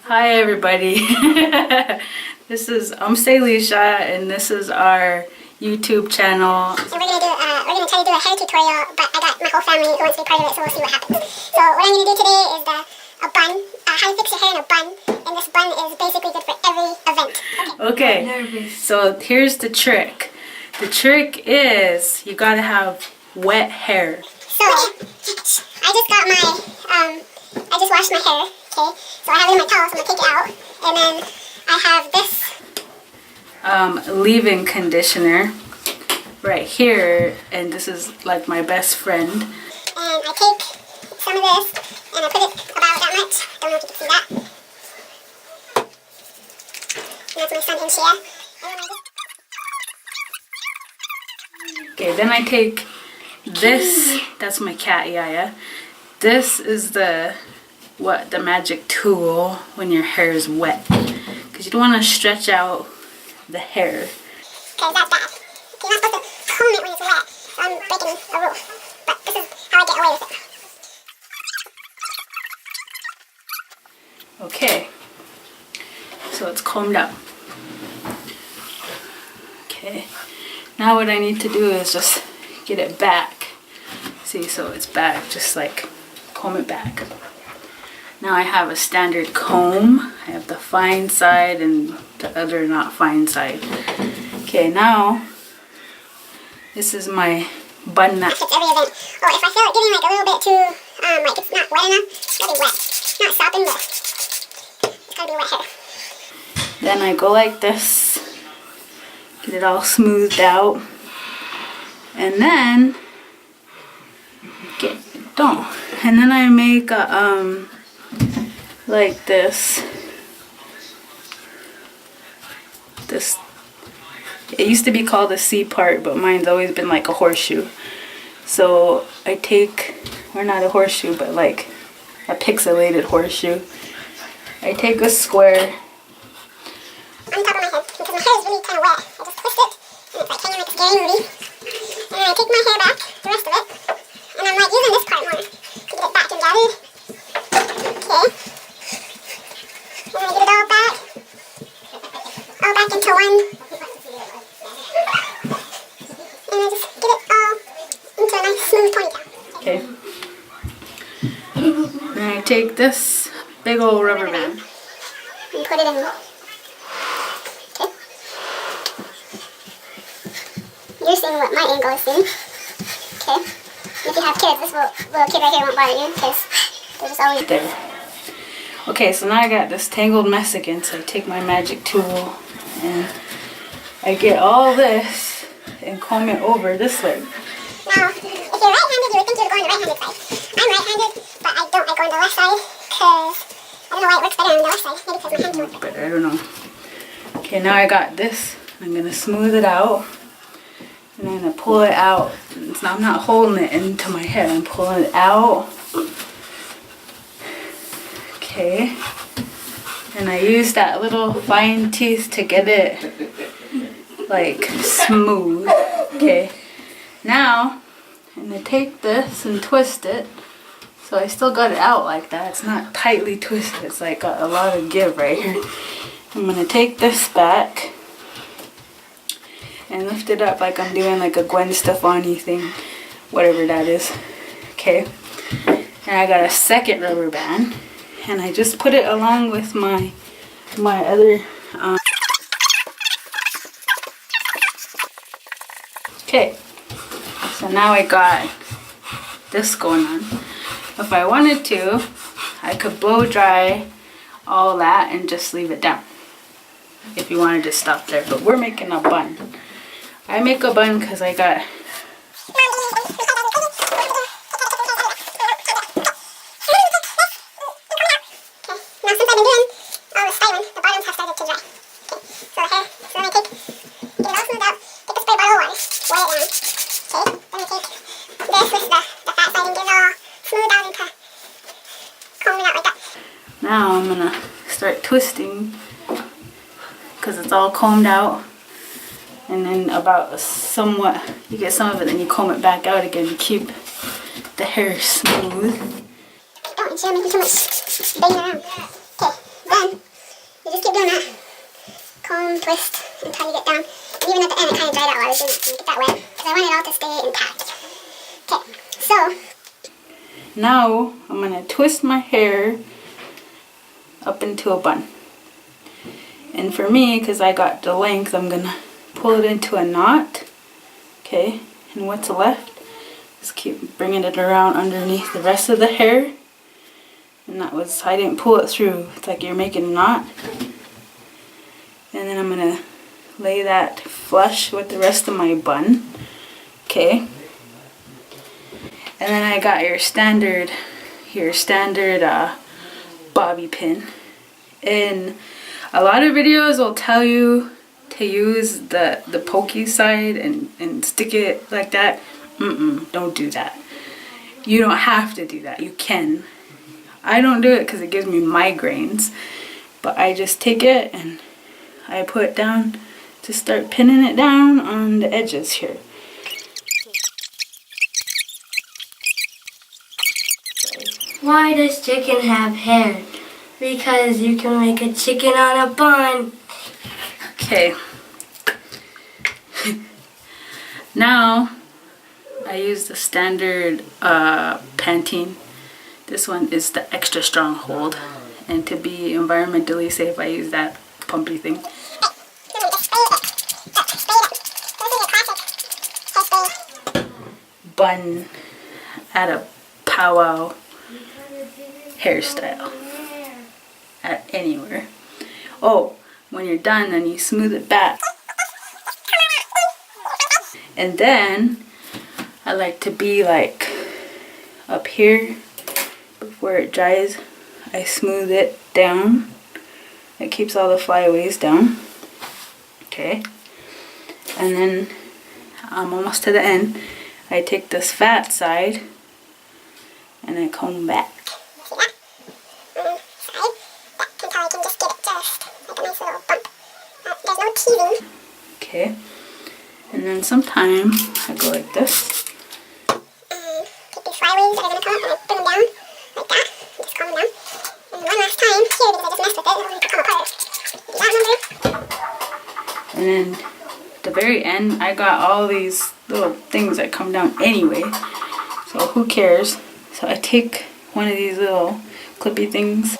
Hi everybody. I'm Salisha and this is our YouTube channel. And we're gonna try to do a hair tutorial, but I got my whole family who wants to be part of it, so we'll see what happens. So what I'm gonna do today is a bun, how to fix your hair in a bun, and this bun is basically good for every event. Okay. So here's the trick. The trick is you gotta have wet hair. So I just got my I just washed my hair. Okay, so I have it in my towel, so I'm gonna take it out, and then I have this leave-in conditioner right here, and this is like my best friend. And I take some of this and I put it about that much. Don't know if you can see that. And that's my sun and shea. Okay, then I take this. That's my cat, Yaya. This is the magic tool when your hair is wet, because you don't want to stretch out the hair. Because that's bad. You're not supposed to comb it when it's wet. So I'm breaking a rule. But this is how I get away with it. Okay, so it's combed out. Okay, now what I need to do is just get it back. See, so it's back, just like comb it back. Now I have a standard comb. I have the fine side and the other not fine side. Okay, now this is my bun knot. It's every event. Oh, if I feel it getting like a little bit too, like it's not wet enough, it's gotta be wet. Not sopping, but it's gotta be wet hair. Then I go like this, get it all smoothed out, and then get it done. And then I make a like this. It used to be called a C part, but mine's always been like a horseshoe. So I take, or not a horseshoe, but like a pixelated horseshoe. I take a square. On top of my head, because my hair is really kind of wet. I just twist it, and it's like hanging like a scary movie. And then I take my hair back, the rest of it, and I'm like using this part more to get it back and gathered. Okay. And then I get it all back into one. And I just get it all into a nice smooth ponytail. Okay. Then I take this big old rubber band. And put it in. Okay. You're seeing what my angle is seeing. Okay. If you have kids, this little kid right here won't bother you because they're just always There. Okay, so now I got this tangled mess again, so I take my magic tool and I get all this and comb it over this way. Now, if you're right-handed, you would think you would go on the right-handed side. I'm right-handed, but I don't. I go on the left side because I don't know why it works better on the left side. Maybe because my hands work better. I don't know. Okay, now I got this. I'm gonna smooth it out, and I'm gonna pull it out. I'm not holding it into my head. I'm pulling it out. Okay. And I use that little fine teeth to get it like smooth. Okay. Now I'm gonna take this and twist it. So I still got it out like that. It's not tightly twisted. It's like got a lot of give right here. I'm gonna take this back and lift it up like I'm doing like a Gwen Stefani thing, whatever that is. Okay. And I got a second rubber band, and I just put it along with my other. Okay. So now I got this going on. If I wanted to, I could blow dry all that and just leave it down. If you wanted to stop there, but we're making a bun. I make a bun because I got Now I'm gonna start twisting because it's all combed out, and then about somewhat you get some of it, then you comb it back out again to keep the hair smooth. Don't, you're making too much banging around. Okay, then and twist until you get down. And even at the end, it kind of dried out while I was doing it to make it that wet because I want it all to stay intact. Okay, so now I'm gonna twist my hair up into a bun. And for me, because I got the length, I'm gonna pull it into a knot. Okay, and what's left, just keep bringing it around underneath the rest of the hair. And that was, I didn't pull it through. It's like you're making a knot. And then I'm gonna lay that flush with the rest of my bun. Okay. And then I got your standard bobby pin. And a lot of videos will tell you to use the pokey side and stick it like that. Don't do that. You don't have to do that. You can. I don't do it because it gives me migraines. But I just take it and I put it down to start pinning it down on the edges here. Why does chicken have hair? Because you can make a chicken on a bun. Okay. Now I use the standard Pantene. This one is the extra strong hold, and to be environmentally safe I use that pumpy thing. Bun at a powwow hairstyle at anywhere. Oh, when you're done, then you smooth it back. And then I like to be like up here before it dries. I smooth it down. It keeps all the flyaways down. Okay. And then I'm almost to the end. I take this fat side and I comb back. Okay, and then sometime I go like this. Take these flyaways that are going to come up and I bring them down like that. Just comb them down. And one last time here, because I just messed with it, it'll come apart. Does that remember? And then at the very end, I got all these little things that come down anyway. So who cares? So I take one of these little clippy things.